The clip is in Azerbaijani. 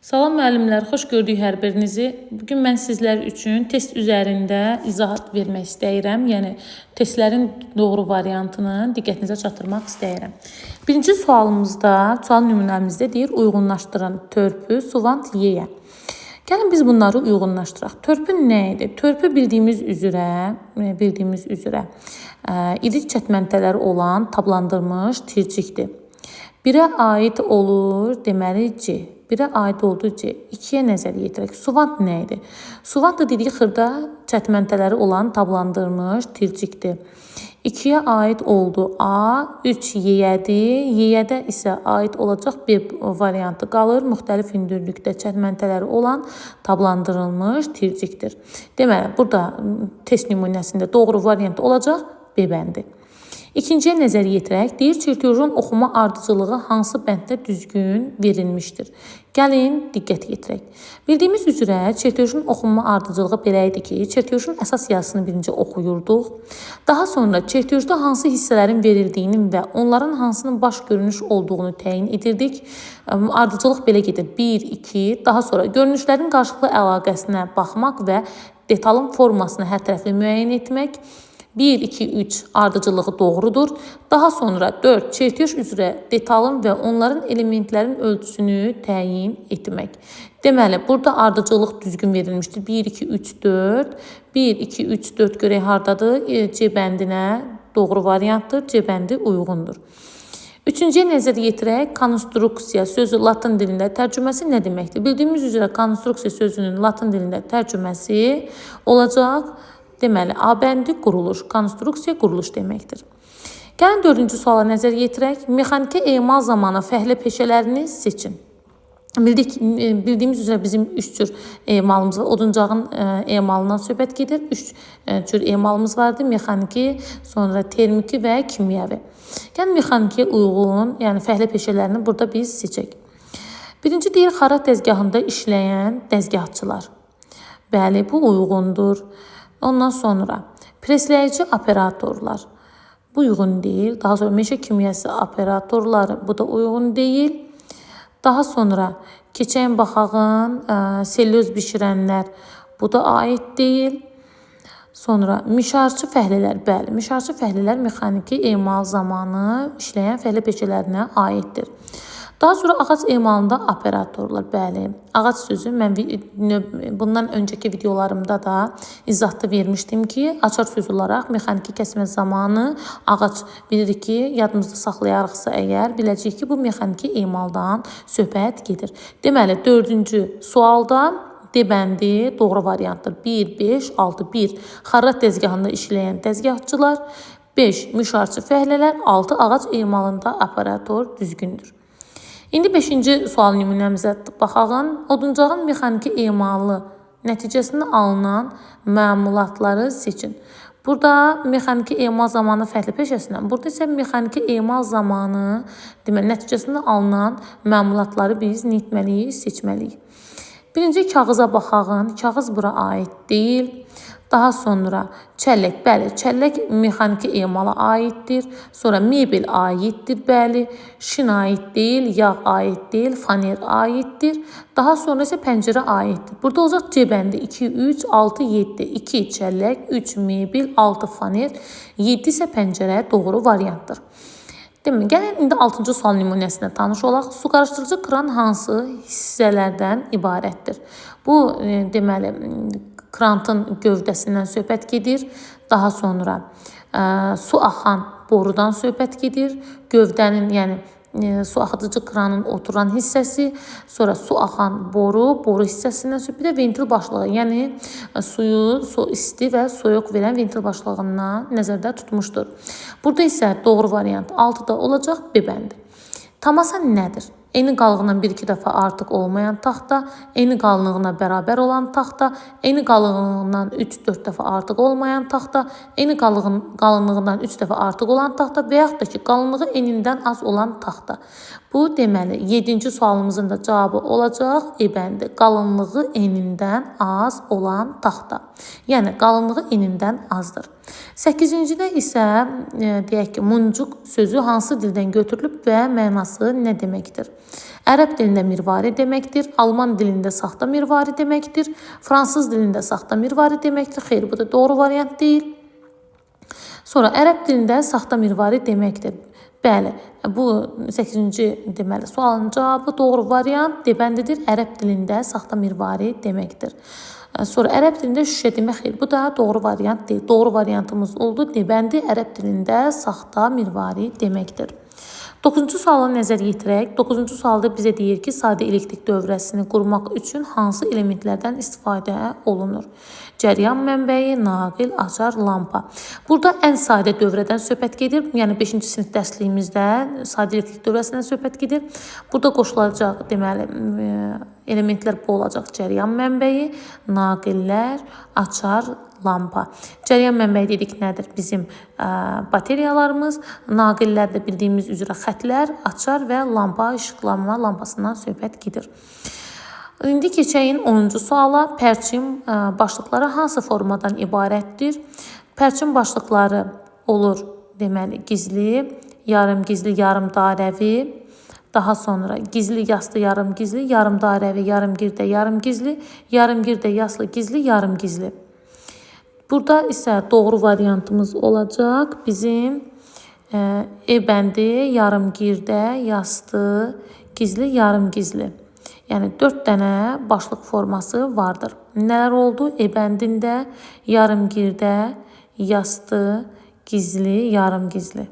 Salam müəllimlər, xoş gördük hər birinizi. Bugün mən sizlər üçün test üzərində izahat vermək istəyirəm. Yəni testlərin doğru variantını diqqətinizə çatdırmaq istəyirəm. Birinci sualımızda, sual nümunəmizdə deyir, uyğunlaşdırın törpü, suvant, yeyə. Gəlin biz bunları uyğunlaşdıraq. Törpü nə idi? Törpü bildiyimiz üzrə iri çətməntələri olan tablandırmış tircikdir. 1-ə aid olur, deməli C. 1-ə aid oldu C. 2-yə nəzər yetirək. Suvant nə idi? Suvant da dedik xırda çətməntələri olan tablandırmış tircikdir. 2-yə aid oldu A, 3 yeyədir. Yeyədə isə aid olacaq B variantı qalır. Müxtəlif hündürlükdə çətməntələri olan tablandırılmış tircikdir. Deməli, burada test nümunəsində doğru variant olacaq B bəndi. İkinciyə nəzər yetirək. Deyir, çertyojun oxuma ardıcılığı hansı bənddə düzgün verilmişdir? Gəlin, diqqət yetirək. Bildiyimiz üzrə çertyojun oxunma ardıcılığı belə idi ki, çertyojun əsas yazısını birinci oxuyurduq. Daha sonra çertyojda hansı hissələrin verildiyinin və onların hansının baş görünüş olduğunu təyin edirdik. Ardıcılıq belə gedir. 1, 2, daha sonra görünüşlərin qarşılıqlı əlaqəsinə baxmaq və detalın formasını hər tərəfli müəyyən etmək. 1, 2, 3 ardıcılığı doğrudur. Daha sonra 4 çertyoj üzrə detalın və onların elementlərin ölçüsünü təyin etmək. Deməli, burada ardıcılıq düzgün verilmişdir. 1, 2, 3, 4. 1, 2, 3, 4 görək hardadır? C bəndinə doğru variantdır. C bəndi uyğundur. Üçüncüyə nəzər yetirək. Konstruksiya sözü latın dilində tərcüməsi nə deməkdir? Bildiyimiz üzrə konstruksiya sözünün latın dilində tərcüməsi olacaq. Deməli, A bəndi quruluş, konstruksiya quruluş deməkdir. Gəlin dördüncü suala nəzər yetirək. Mexaniki emal zamanı fəhlə peşələrini seçin. Bildiyimiz üzrə bizim 3 cür emalımız var. Oduncağın emalından söhbət gedir. 3 cür emalımız vardır. Mexaniki, sonra termiki və kimyəvi. Gəlin mexanikiyə uyğun, yəni fəhlə peşələrini burada biz seçək. Birinci deyir, xarat dəzgahında işləyən dəzgahçılar. Bəli, bu uyğundur. Ondan sonra presləyici operatorlar. Bu uyğun deyil. Daha sonra meşə kimyəsi operatorları. Bu da uyğun deyil. Daha sonra keçən baxağın selüloz bişirənlər. Bu da aid deyil. Sonra mişarçı fəhlələr. Bəli, mişarçı fəhlələr mexaniki emal zamanı işləyən fəhlə peşələrinə aiddir. Daha sonra ağac emalında operatorlar. Bəli, ağac sözü mən bundan öncəki videolarımda da izahda vermişdim ki, açar söz olaraq mexaniki kəsmə zamanı ağac bilirik ki, yadımızda saxlayarıqsa əgər, biləcəyik ki, bu mexaniki emaldan söhbət gedir. Deməli, dördüncü sualda D bəndi doğru variantdır. 1, 5, 6, 1. Xarrat dəzgahında işləyən dəzgahçılar. 5. Mişarçı fəhlələr. 6. Ağac emalında operator düzgündür. İndi 5-ci sual nümunəmizə baxağın. Oduncağın mexaniki emalı nəticəsində alınan məmulatları seçin. Burada mexaniki emal zamanı fəhlə peşəsindən, burada isə mexaniki emal zamanı nəticəsində alınan məmulatları biz nə etməliyik, seçməliyik. Birinci kağıza baxağın. Kağız bura aid deyil. Daha sonra çəllək. Bəli, çəllək mexaniki emala aiddir. Sonra mebel aiddir. Bəli, şin aid deyil, yağ aid deyil, faner aiddir. Daha sonra isə pəncərə aiddir. Burada olacaq C bəndi 2, 3, 6, 7. 2 çəllək, 3 mebel, 6 faner, 7 isə pəncərə doğru variantdır. Deməli, gəlin indi 6-cı sual nümunəsinə tanış olaq. Su qarışdırıcı kran hansı hissələrdən ibarətdir? Bu, deməli, krantın gövdəsindən söhbət gedir. Daha sonra su axan borudan söhbət gedir. Gövdənin, yəni su axıdıcı kranın oturan hissəsi, sonra su axan boru hissəsindən söhbət ventil başlığı, yəni suyu, su isti və soyuq verən ventil başlığından nəzərdə tutmuşdur. Burada isə doğru variant 6-da olacaq B bəndi. Tamasa nədir? Eni qalınlığından 1-2 dəfə artıq olmayan taxta, eni qalınlığına bərabər olan taxta, eni qalınlığından 3-4 dəfə artıq olmayan taxta, eni qalınlığından 3 dəfə artıq olan taxta və yaxud da ki, qalınlığı enindən az olan taxta. Bu, deməli, 7-ci sualımızın da cavabı olacaq E bəndi. Qalınlığı enindən az olan taxta. Yəni, qalınlığı enindən azdır. 8-cidə isə deyək ki, muncuq sözü hansı dildən götürülüb və mənası nə deməkdir? Ərəb dilində mirvari deməkdir. Alman dilində saxta mirvari deməkdir. Fransız dilində saxta mirvari deməkdir. Xeyr, bu da doğru variant deyil. Sonra ərəb dilində saxta mirvari deməkdir. Bəli, bu 8-ci deməli sualın cavabı doğru variant Dibəndidir. Ərəb dilində saxta mirvari deməkdir. Sonra ərəb dilində şüşə demək xeyr. Bu da doğru variant deyil. Doğru variantımız oldu. Dibəndi ərəb dilində saxta mirvari deməkdir. 9-cu suala nəzər yetirək. 9-cu sualda bizə deyir ki, sadə elektrik dövrəsini qurmaq üçün hansı elementlərdən istifadə olunur? Cəryan mənbəyi, naqil, açar, lampa. Burada ən sadə dövrədən söhbət gedir. Yəni 5-ci sinif dərsliyimizdə sadə elektrik dövrəsindən söhbət gedir. Burada qoşulacaq deməli elementlər bu olacaq. Cəryan mənbəyi, naqillər, açar, lampa. Cəryan mənbəyi dedik nədir? Bizim bateriyalarımız, naqillər də bildiyimiz üzrə xətlər, açar və lampa, işıqlanma lampasından söhbət gedir. İndi keçəyin 10-cu suala. Pərçim başlıqları hansı formadan ibarətdir? Pərçim başlıqları olur deməli gizli, yarım gizli, yarım dairəvi, daha sonra gizli, yaslı, yarım gizli, yarım dairəvi, yarım girdə, yarım gizli, yarım girdə, yaslı, gizli, yarım gizli. Burada isə doğru variantımız olacaq bizim bəndi, yarım girdə, yastı, gizli, yarım gizli. Yəni 4 dənə başlıq forması vardır. Nələr oldu? Bəndində yarım girdə, yastı, gizli, yarım gizli.